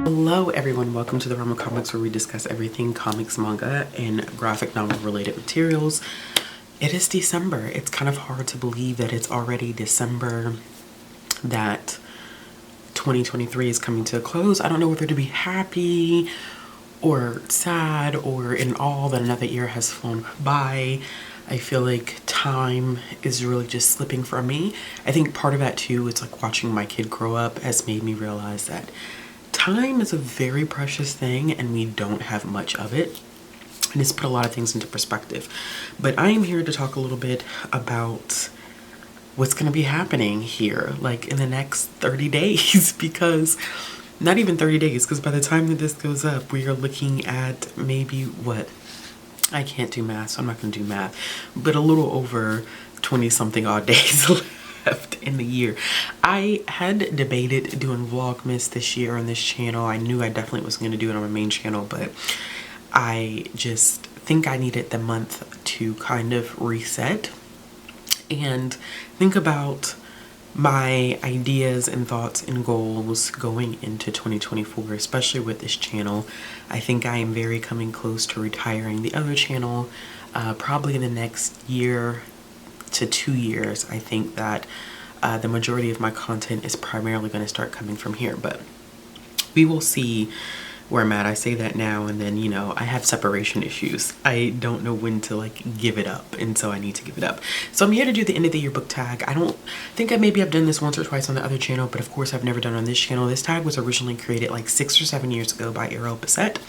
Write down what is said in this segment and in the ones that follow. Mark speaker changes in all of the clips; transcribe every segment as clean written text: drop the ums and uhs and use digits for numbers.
Speaker 1: Hello everyone, welcome to the Realm of Comics, where we discuss everything comics, manga, and graphic novel related materials. It is December. It's kind of hard to believe that it's already December, that 2023 is coming to a close. I don't know whether to be happy or sad or in awe that another year has flown by. I feel like time is really just slipping from me. I think part of that too, it's like watching my kid grow up has made me realize that time is a very precious thing and we don't have much of it. And it's put a lot of things into perspective. But I am here to talk a little bit about what's going to be happening here, like in the next 30 days, because not even 30 days, because by the time that this goes up, we are looking at maybe what? I can't do math, so I'm not going to do math, but a little over 20 something odd days left in the year. I had debated doing Vlogmas this year on this channel. I knew I definitely was going to do it on my main channel, but I just think I needed the month to kind of reset and think about my ideas and thoughts and goals going into 2024, especially with this channel. I think I am very coming close to retiring the other channel, probably in the next year to 2 years. I think that the majority of my content is primarily going to start coming from here, but we will see where I'm at. I say that now, and then, you know, I have separation issues. I don't know when to like give it up, and so I need to give it up. So I'm here to do the end of the year book tag. I don't think I've done this once or twice on the other channel, but of course I've never done it on this channel. This tag was originally created like 6 or 7 years ago by Ariel Bissett.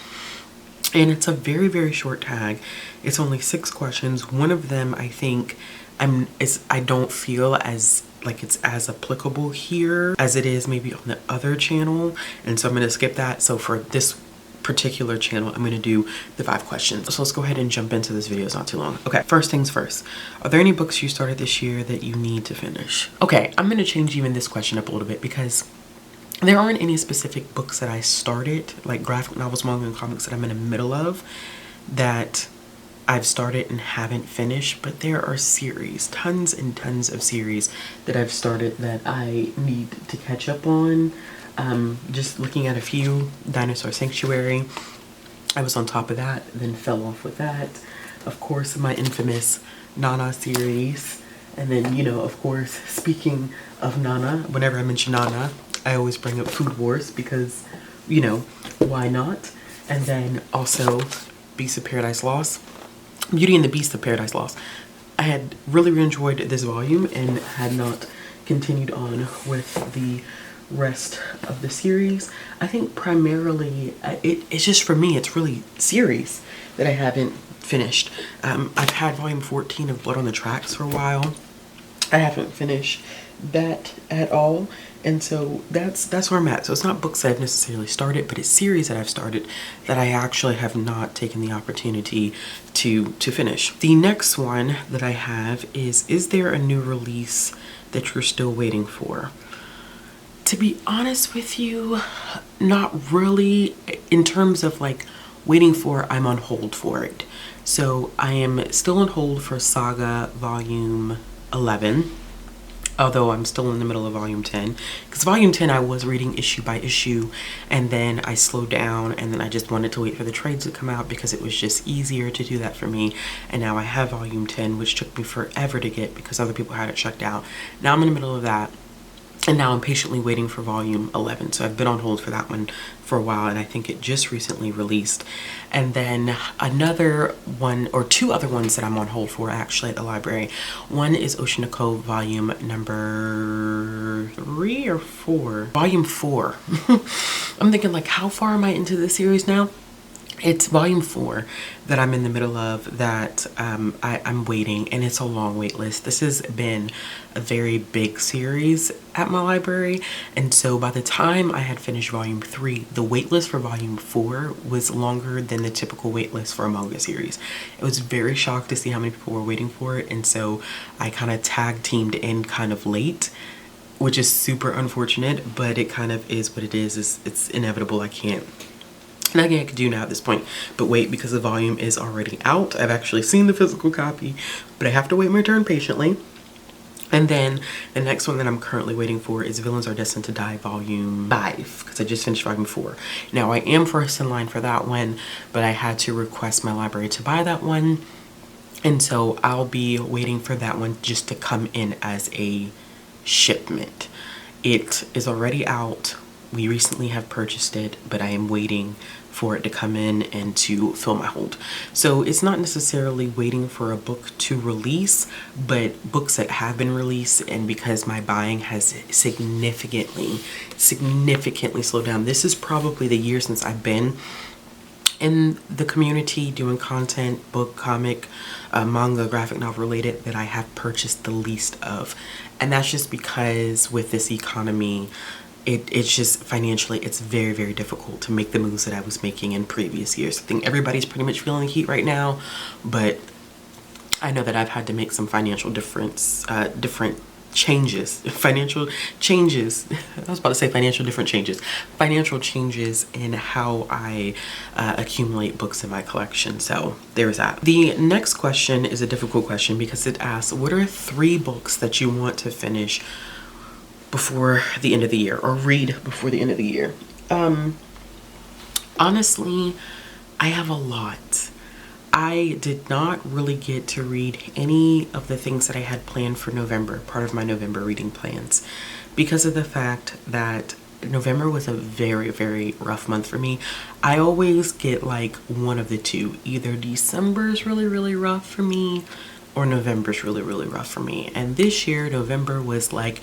Speaker 1: And it's a very, very short tag. It's only 6 questions. One of them, I think, I don't feel as like it's as applicable here as it is maybe on the other channel, and so I'm going to skip that. So for this particular channel, I'm going to do the 5 questions. So let's go ahead and jump into this video. It's not too long. Okay, first things first. Are there any books you started this year that you need to finish? Okay, I'm going to change even this question up a little bit, because there aren't any specific books that I started, like graphic novels, manga, and comics that I'm in the middle of that I've started and haven't finished, but there are series, tons and tons of series that I've started that I need to catch up on. Just looking at a few, Dinosaur Sanctuary, I was on top of that, then fell off with that. Of course, my infamous Nana series. And then, you know, of course, speaking of Nana, whenever I mention Nana, I always bring up Food Wars because, you know, why not? And then also Beast of Paradise Lost. Beauty and the Beast of Paradise Lost. I had really enjoyed this volume and had not continued on with the rest of the series. I think primarily it's just, for me, it's really series that I haven't finished. I've had volume 14 of Blood on the Tracks for a while. I haven't finished that at all, and so that's where I'm at. So it's not books that I've necessarily started, but it's series that I've started that I actually have not taken the opportunity to finish. The next one that I have is there a new release that you're still waiting for? To be honest with you, not really. In terms of like waiting for, I'm on hold for it. So I am still on hold for Saga volume 11. Although I'm still in the middle of volume 10, because volume 10 I was reading issue by issue, and then I slowed down, and then I just wanted to wait for the trades to come out because it was just easier to do that for me. And now I have volume 10, which took me forever to get because other people had it checked out. Now I'm in the middle of that, and now I'm patiently waiting for volume 11. So I've been on hold for that one for a while, and I think it just recently released. And then another one, or 2 other ones that I'm on hold for actually at the library. One is Ocean Cove volume number 3 or 4. Volume 4. I'm thinking, like, how far am I into the series now? It's volume 4 that I'm in the middle of that I'm waiting, and it's a long wait list. This has been a very big series at my library, and so by the time I had finished volume 3, the wait list for volume 4 was longer than the typical wait list for a manga series. I was very shocked to see how many people were waiting for it, and so I kind of tag teamed in kind of late, which is super unfortunate, but it kind of is what it is. It's inevitable. I can't. Nothing I can do now at this point but wait, because the volume is already out. I've actually seen the physical copy, but I have to wait my turn patiently. And then the next one that I'm currently waiting for is Villains Are Destined to Die Volume 5, because I just finished Volume 4. Now, I am first in line for that one, but I had to request my library to buy that one. And so I'll be waiting for that one just to come in as a shipment. It is already out. We recently have purchased it, but I am waiting for it to come in and to fill my hold. So it's not necessarily waiting for a book to release, but books that have been released, and because my buying has significantly slowed down. This is probably the year since I've been in the community doing content, book, comic, manga, graphic novel related, that I have purchased the least of. And that's just because with this economy, it's just financially, it's very, very difficult to make the moves that I was making in previous years. I think everybody's pretty much feeling the heat right now, but I know that I've had to make some financial different changes. Financial changes in how I accumulate books in my collection. So there's that. The next question is a difficult question because it asks, what are 3 books that you want to finish before the end of the year, or read before the end of the year? Honestly, I have a lot. I did not really get to read any of the things that I had planned for November, part of my November reading plans, because of the fact that November was a very, very rough month for me. I always get like one of the two. Either December's really, really rough for me, or November's really, really rough for me. And this year, November was like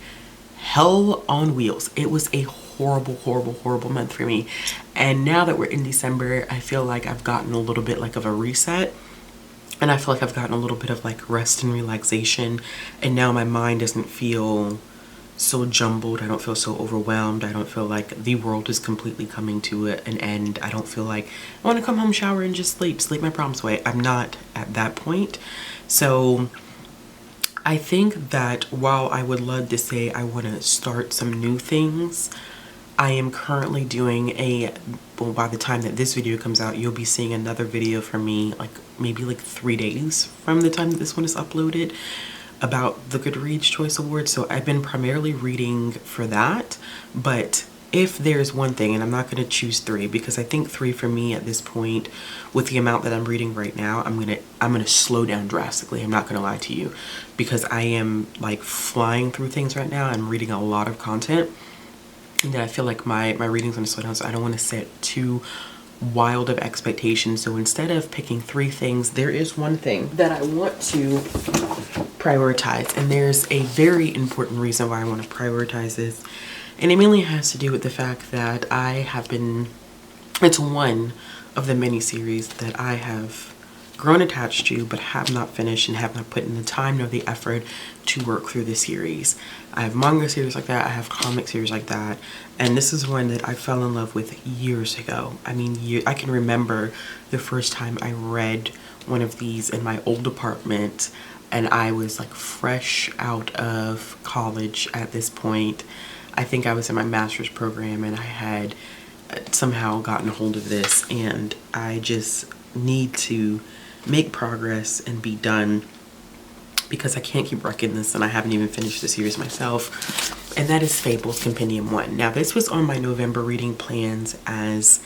Speaker 1: hell on wheels. It was a horrible, horrible, horrible month for me. And now that we're in December, I feel like I've gotten a little bit like of a reset, and I feel like I've gotten a little bit of like rest and relaxation, and now my mind doesn't feel so jumbled. I don't feel so overwhelmed. I don't feel like the world is completely coming to an end. I don't feel like I want to come home, shower, and just sleep my problems away. I'm not at that point. So I think that while I would love to say I want to start some new things, I am currently doing well, by the time that this video comes out, you'll be seeing another video from me, like maybe like 3 days from the time that this one is uploaded, about the Goodreads Choice Awards. So I've been primarily reading for that, but if there's one thing, and I'm not going to choose 3 because I think 3 for me at this point, with the amount that I'm reading right now, I'm gonna slow down drastically. I'm not going to lie to you, because I am like flying through things right now. I'm reading a lot of content, and I feel like my reading's going to slow down, so I don't want to set too wild of expectations. So instead of picking 3 things, there is one thing that I want to prioritize, and there's a very important reason why I want to prioritize this. And it mainly has to do with the fact that it's one of the mini series that I have grown attached to, but have not finished and have not put in the time nor the effort to work through the series. I have manga series like that, I have comic series like that, and this is one that I fell in love with years ago. I mean, I can remember the first time I read one of these in my old apartment, and I was like fresh out of college at this point. I think I was in my master's program, and I had somehow gotten a hold of this, and I just need to make progress and be done, because I can't keep wrecking this, and I haven't even finished the series myself, and that is Fables Compendium 1. Now, this was on my November reading plans as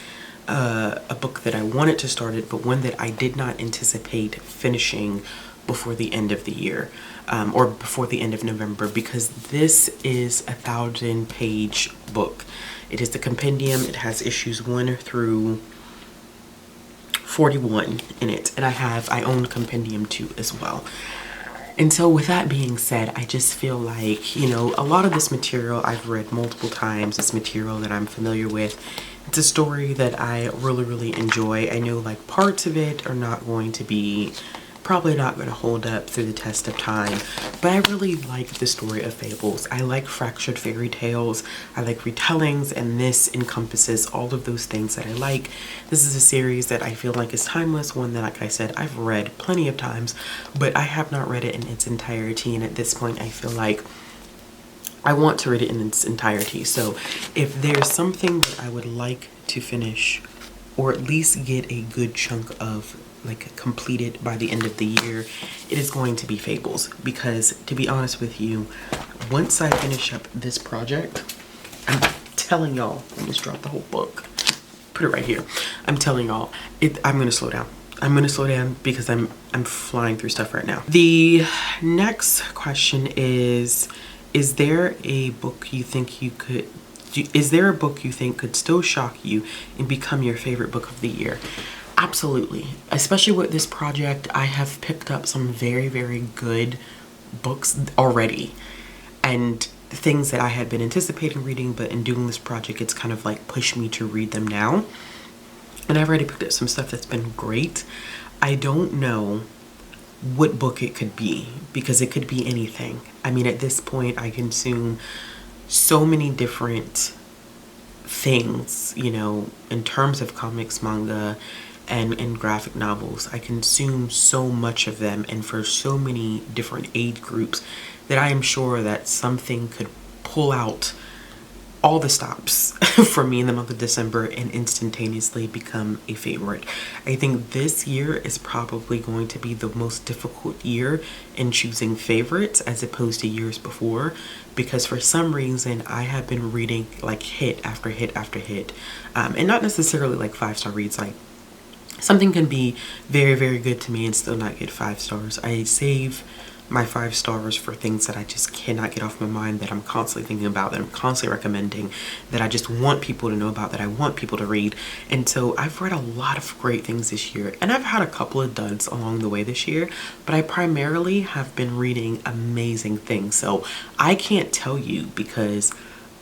Speaker 1: a book that I wanted to start it, but one that I did not anticipate finishing before the end of the year, or before the end of November, because this is a 1,000-page book. It is the compendium. It has issues 1 through 41 in it, and I own compendium 2 as well. And so with that being said, I just feel like, you know, a lot of this material I've read multiple times. It's material that I'm familiar with. It's a story that I really, really enjoy. I know like parts of it are not going to be, probably not going to hold up through the test of time, but I really like the story of Fables. I like fractured fairy tales, I like retellings, and this encompasses all of those things that I like. This is a series that I feel like is timeless, one that, like I said, I've read plenty of times, but I have not read it in its entirety, and at this point I feel like I want to read it in its entirety. So if there's something that I would like to finish, or at least get a good chunk of like completed by the end of the year, it is going to be Fables. Because to be honest with you, once I finish up this project, I'm telling y'all, let me just drop the whole book, put it right here. I'm telling y'all, I'm gonna slow down. I'm gonna slow down because I'm flying through stuff right now. The next question is there a book you think you could, is there a book you think could still shock you and become your favorite book of the year? Absolutely. Especially with this project, I have picked up some very, very good books already. And things that I had been anticipating reading, but in doing this project, it's kind of like pushed me to read them now. And I've already picked up some stuff that's been great. I don't know what book it could be, because it could be anything. I mean, at this point, I consume so many different things, you know, in terms of comics, manga, and graphic novels. I consume so much of them, and for so many different age groups, that I am sure that something could pull out all the stops for me in the month of December and instantaneously become a favorite. I think this year is probably going to be the most difficult year in choosing favorites as opposed to years before, because for some reason I have been reading like hit after hit after hit, and not necessarily like 5-star reads. Like, something can be very, very good to me and still not get 5 stars. I save my 5 stars for things that I just cannot get off my mind, that I'm constantly thinking about, that I'm constantly recommending, that I just want people to know about, that I want people to read. And so I've read a lot of great things this year, and I've had a couple of duds along the way this year, but I primarily have been reading amazing things. So I can't tell you, because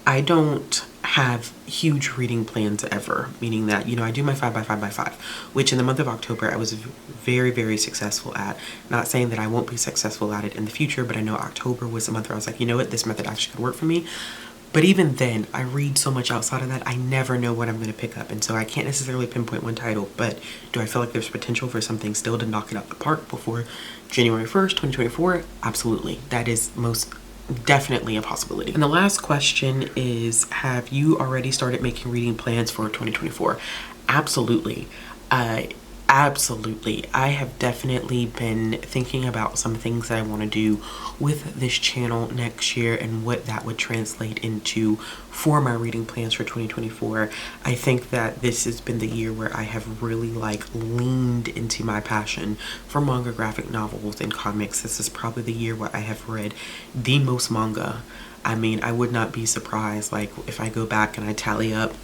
Speaker 1: I don't have huge reading plans ever, meaning that, you know, I do my 5x5x5, which in the month of October I was very, very successful at. Not saying that I won't be successful at it in the future, but I know October was the month where I was like, you know what, this method actually could work for me. But even then, I read so much outside of that, I never know what I'm going to pick up. And so I can't necessarily pinpoint one title, but do I feel like there's potential for something still to knock it out the park before January 1st, 2024? Absolutely. That is most definitely a possibility. And the last question is, have you already started making reading plans for 2024? Absolutely. Absolutely. I have definitely been thinking about some things that I want to do with this channel next year and what that would translate into for my reading plans for 2024. I think that this has been the year where I have really like leaned into my passion for manga, graphic novels, and comics. This is probably the year where I have read the most manga. I mean, I would not be surprised, like, if I go back and I tally up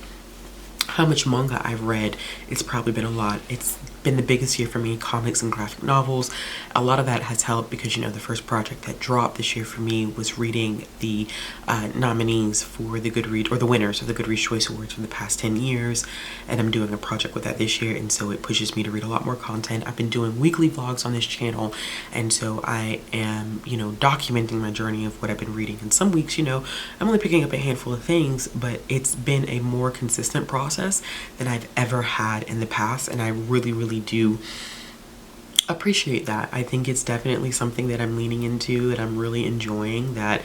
Speaker 1: how much manga I've read. It's probably been a lot. It's been the biggest year for me, comics and graphic novels. A lot of that has helped because, you know, the first project that dropped this year for me was reading the nominees for the Goodreads, or the winners of the Goodreads Choice Awards from the past 10 years. And I'm doing a project with that this year, and so it pushes me to read a lot more content. I've been doing weekly vlogs on this channel, and so I am, you know, documenting my journey of what I've been reading. And some weeks, you know, I'm only picking up a handful of things, but it's been a more consistent process than I've ever had in the past, and I really, really do appreciate that. I think it's definitely something that I'm leaning into, that I'm really enjoying, that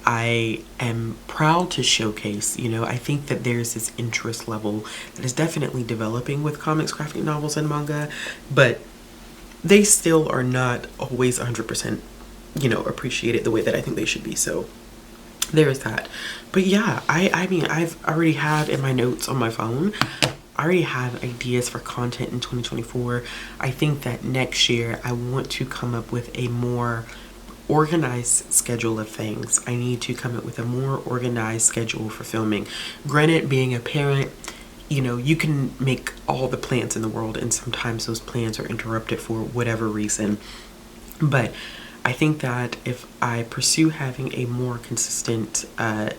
Speaker 1: I am proud to showcase. You know, I think that there's this interest level that is definitely developing with comics, graphic novels, and manga, but they still are not always 100%, you know, appreciated the way that I think they should be. So there's that. But yeah, I mean, I've already have in my notes on my phone, I already have ideas for content in 2024. I think that next year I want to come up with a more organized schedule of things. I need to come up with a more organized schedule for filming. Granted, being a parent, you know, you can make all the plans in the world, and sometimes those plans are interrupted for whatever reason. But I think that if I pursue having a more consistent,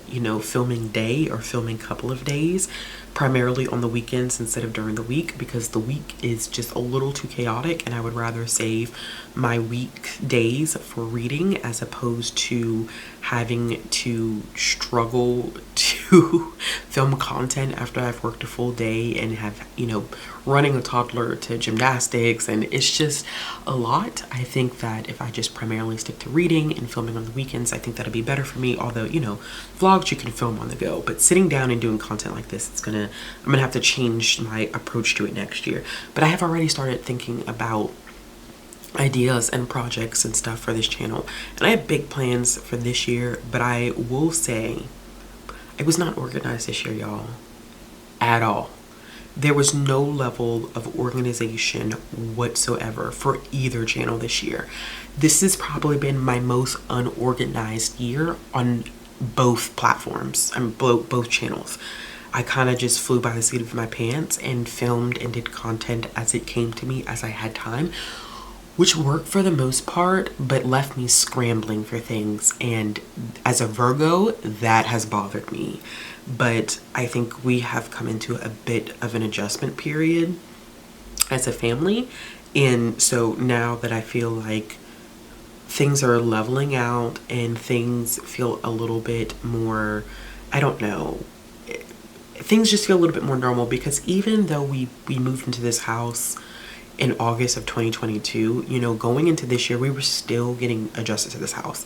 Speaker 1: you know, filming day or filming couple of days, primarily on the weekends instead of during the week, because the week is just a little too chaotic, and I would rather save my weekdays for reading as opposed to having to struggle to to film content after I've worked a full day and have, you know, running a toddler to gymnastics, and it's just a lot. I think that if I just primarily stick to reading and filming on the weekends, I think that'll be better for me. Although, you know, vlogs you can film on the go, but sitting down and doing content like this, I'm gonna have to change my approach to it next year. But I have already started thinking about ideas and projects and stuff for this channel, and I have big plans for this year. But I will say I was not organized this year, y'all, at all. There was no level of organization whatsoever for either channel this year. This has probably been my most unorganized year on both platforms and both channels. I kind of just flew by the seat of my pants and filmed and did content as it came to me as I had time, which worked for the most part, but left me scrambling for things. And as a Virgo, that has bothered me. But I think we have come into a bit of an adjustment period as a family. And so now that I feel like things are leveling out and things feel a little bit more, I don't know, things just feel a little bit more normal. Because even though we moved into this house in August of 2022, you know, going into this year, we were still getting adjusted to this house.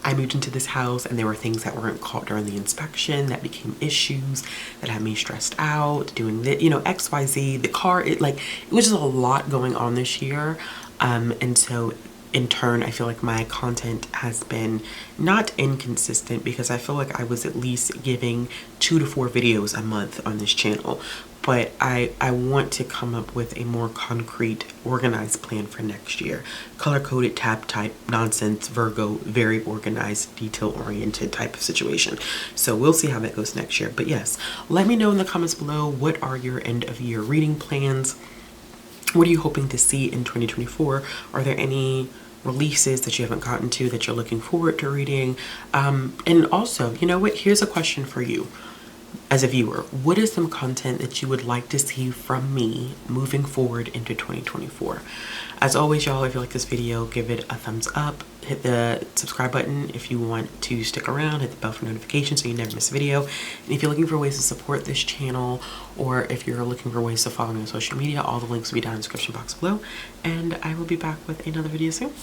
Speaker 1: I moved into this house and there were things that weren't caught during the inspection that became issues that had me stressed out, doing the, you know, XYZ, the car, it was just a lot going on this year. And so in turn, I feel like my content has been not inconsistent, because I feel like I was at least giving 2 to 4 videos a month on this channel. But I want to come up with a more concrete, organized plan for next year. Color-coded, tab type, nonsense, Virgo, very organized, detail-oriented type of situation. So we'll see how that goes next year. But yes, let me know in the comments below, what are your end-of-year reading plans? What are you hoping to see in 2024? Are there any releases that you haven't gotten to that you're looking forward to reading? And also, you know what? Here's a question for you. As a viewer, what is some content that you would like to see from me moving forward into 2024? As always, y'all, if you like this video, give it a thumbs up. Hit the subscribe button if you want to stick around. Hit the bell for notifications so you never miss a video. And if you're looking for ways to support this channel, or if you're looking for ways to follow me on social media, all the links will be down in the description box below. And I will be back with another video soon.